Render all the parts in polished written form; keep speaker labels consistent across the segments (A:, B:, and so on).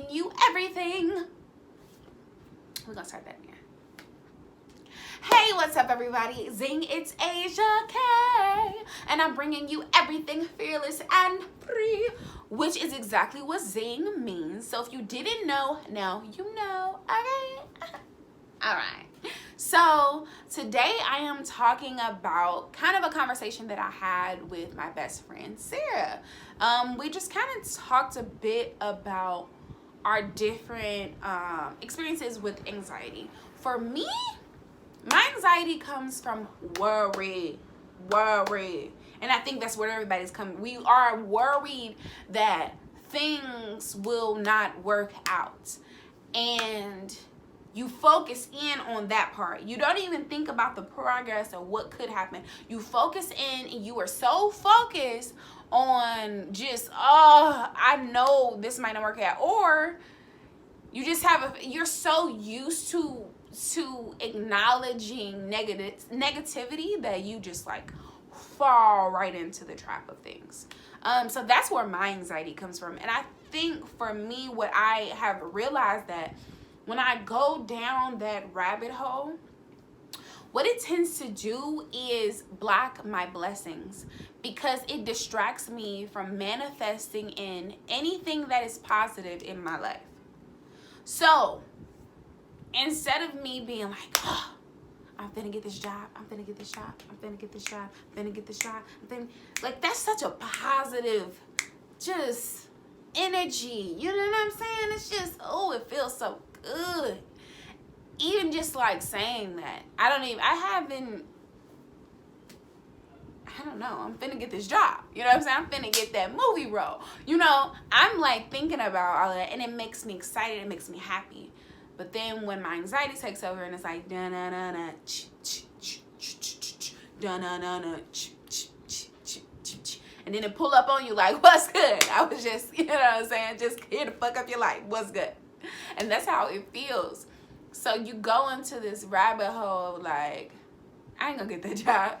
A: bringing you everything. We're gonna start that again. Hey, what's up, everybody? Zing, it's Asia K, and I'm bringing you everything fearless and free, which is exactly what zing means. So if you didn't know, now you know. Okay. All right. So today I am talking about kind of a conversation that I had with my best friend Sarah. We just kind of talked a bit about our different experiences with anxiety. For me, my anxiety comes from worry. And I think that's where everybody's coming. We are worried that things will not work out. And you focus in on that part. You don't even think about the progress or what could happen. You focus in and you are so focused on just, I know this might not work out. Or you just you're so used to acknowledging negativity that you just like fall right into the trap of things. So that's where my anxiety comes from. And I think for me, what I have realized that when I go down that rabbit hole, what it tends to do is block my blessings, because it distracts me from manifesting in anything that is positive in my life. So instead of me being like, I'm finna get this job, I'm finna get this job, I'm finna get this job, I'm finna get this job, like, that's such a positive, just energy. You know what I'm saying? It's just, it feels so good. Even just like saying that, I don't know, I'm finna get this job. You know what I'm saying? I'm finna get that movie role. You know, I'm like thinking about all that, and it makes me excited, it makes me happy. But then when my anxiety takes over and it's like, da-na-na-na, da-na-na-na, and then it pull up on you like, what's good? I was just, you know what I'm saying, just here to fuck up your life. What's good? And that's how it feels. So you go into this rabbit hole of like, I ain't gonna get that job.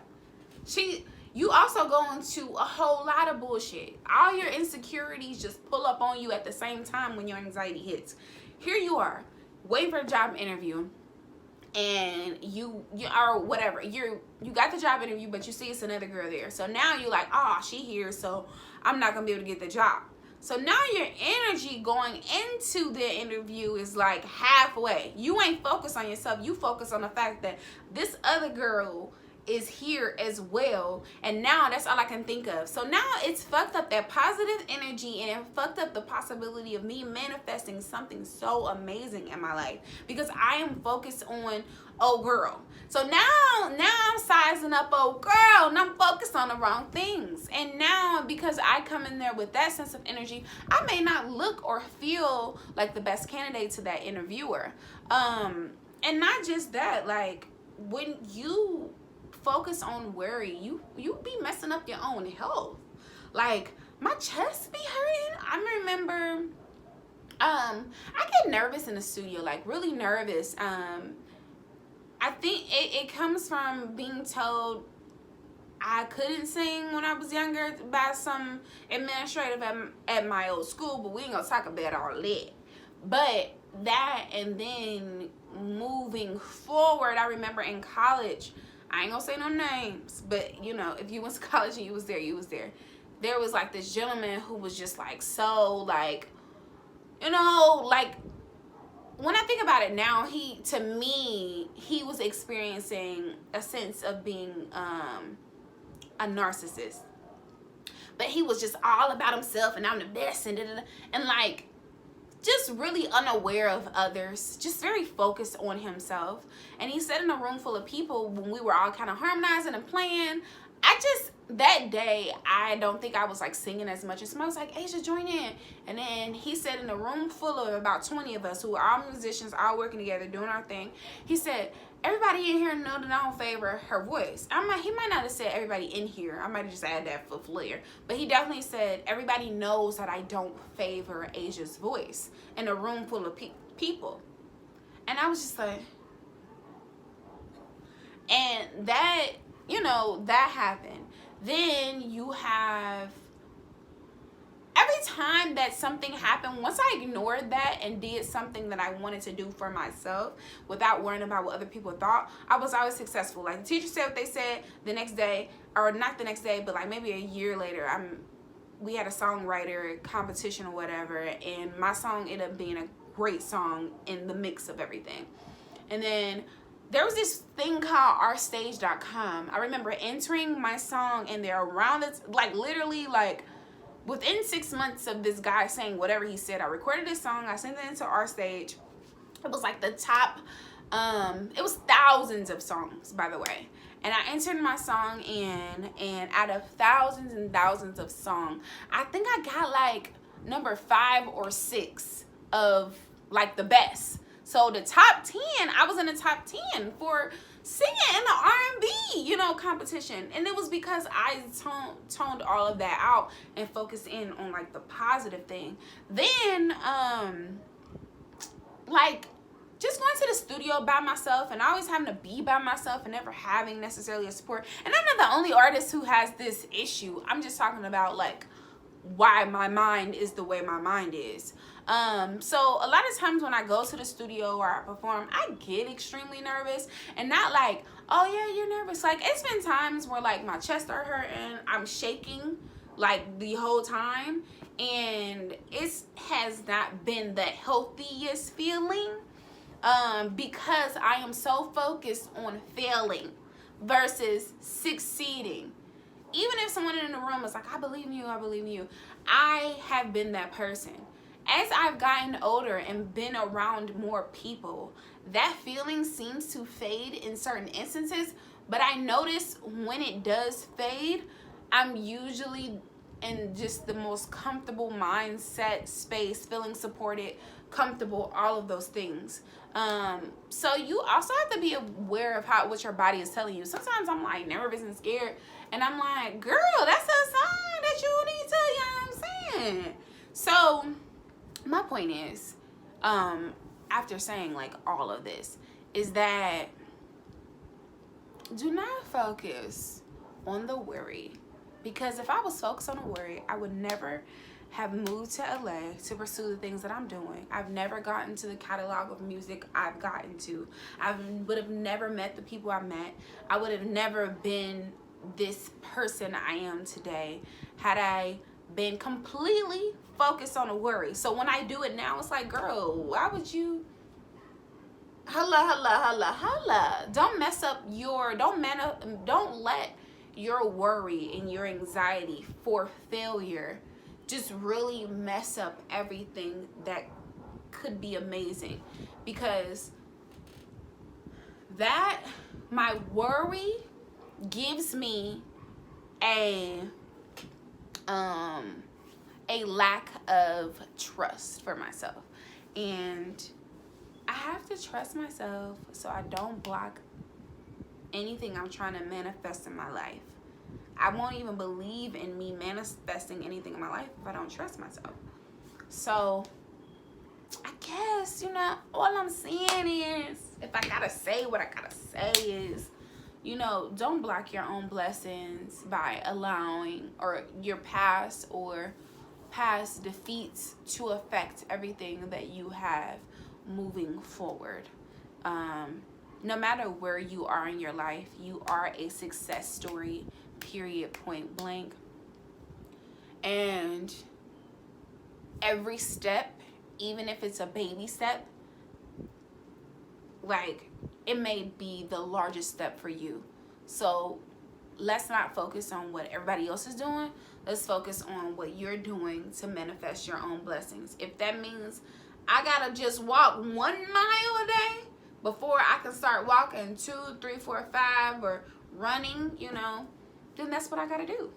A: You also go into a whole lot of bullshit. All your insecurities just pull up on you at the same time when your anxiety hits. Here you are, waiting for a job interview, and you are whatever. You got the job interview, but you see it's another girl there. So now you're like, she here, so I'm not gonna be able to get the job. So now your energy going into the interview is like halfway. You ain't focused on yourself. You focus on the fact that this other girl is here as well, and now that's all I can think of. So now it's fucked up that positive energy, and it fucked up the possibility of me manifesting something so amazing in my life, because I am focused on girl. So now I'm sizing up girl, and I'm focused on the wrong things. And now, because I come in there with that sense of energy, I may not look or feel like the best candidate to that interviewer. And not just that, like, when you focus on worry, you be messing up your own health. Like, my chest be hurting. I remember I get nervous in the studio, like really nervous. I think it comes from being told I couldn't sing when I was younger by some administrative at my old school, but we ain't gonna talk about all that. But that, and then moving forward, I remember in college, I ain't gonna say no names, but you know, if you went to college and you was there. There was like this gentleman who was just like, so like, you know, like, when I think about it now, he was experiencing a sense of being a narcissist. But he was just all about himself, and I'm the best, and like, just really unaware of others, just very focused on himself. And he said in a room full of people, when we were all kind of harmonizing and playing, that day, I don't think I was like singing as much as somebody was like, Asia, join in. And then he said in a room full of about 20 of us who were all musicians, all working together, doing our thing, he said, everybody in here know that I don't favor her voice. He might not have said everybody in here. I might have just added that for flair. But he definitely said everybody knows that I don't favor Asia's voice in a room full of people. And I was just like, and that, you know, that happened. Then you have, ever every time that something happened, once I ignored that and did something that I wanted to do for myself without worrying about what other people thought, I was always successful. Like the teacher said what they said the next day, or not the next day, but like maybe a year later, we had a songwriter competition or whatever, and my song ended up being a great song in the mix of everything. And then there was this thing called ourstage.com. I remember entering my song and they're around it, like literally like within 6 months of this guy saying whatever he said, I recorded this song, I sent it into Our Stage. It was like the top, it was thousands of songs, by the way. And I entered my song in, and out of thousands and thousands of songs, I think I got like number 5 or 6 of like the best. So the top 10, I was in the top 10 for singing in the R&B, you know, competition. And it was because I toned all of that out and focused in on like the positive thing. Then, like, just going to the studio by myself and always having to be by myself and never having necessarily a support. And I'm not the only artist who has this issue. I'm just talking about like why my mind is the way my mind is. So a lot of times when I go to the studio or I perform, I get extremely nervous, and not like, oh yeah, you're nervous. Like, it's been times where like my chest are hurting, I'm shaking like the whole time, and it has not been the healthiest feeling, because I am so focused on failing versus succeeding. Even if someone in the room is like, I believe in you, I believe in you, I have been that person. As I've gotten older and been around more people, that feeling seems to fade in certain instances, but I notice when it does fade, I'm usually in just the most comfortable mindset space, feeling supported, comfortable, all of those things. So you also have to be aware of what your body is telling you. Sometimes I'm like nervous and scared, and I'm like, girl, that's a sign that you need to, you know what I'm saying? So my point is, after saying like all of this, is that do not focus on the worry, because if I was focused on the worry, I would never have moved to LA to pursue the things that I'm doing. I've never gotten to the catalog of music I've gotten to. I would have never met the people I met. I would have never been this person I am today had I been completely focused on a worry. So when I do it now, it's like, girl, why would you holla. Don't mess up your, don't let your worry and your anxiety for failure just really mess up everything that could be amazing. Because my worry gives me a lack of trust for myself, and I have to trust myself so I don't block anything I'm trying to manifest in my life. I won't even believe in me manifesting anything in my life if I don't trust myself. So I guess, you know, all I'm saying is, if I gotta say what I gotta say is, you know, don't block your own blessings by allowing or your past defeats to affect everything that you have moving forward. No matter where you are in your life, you are a success story, period, point blank. And every step, even if it's a baby step, like, it may be the largest step for you. So let's not focus on what everybody else is doing. Let's focus on what you're doing to manifest your own blessings. If that means I gotta just walk 1 mile a day before I can start walking 2, 3, 4, 5, or running, you know, then that's what I gotta do.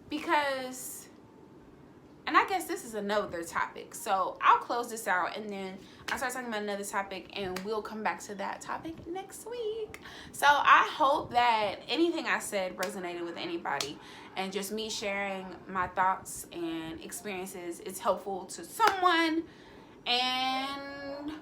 A: Because, and I guess this is another topic, so I'll close this out and then I'll start talking about another topic, and we'll come back to that topic next week. So I hope that anything I said resonated with anybody, and just me sharing my thoughts and experiences is helpful to someone. And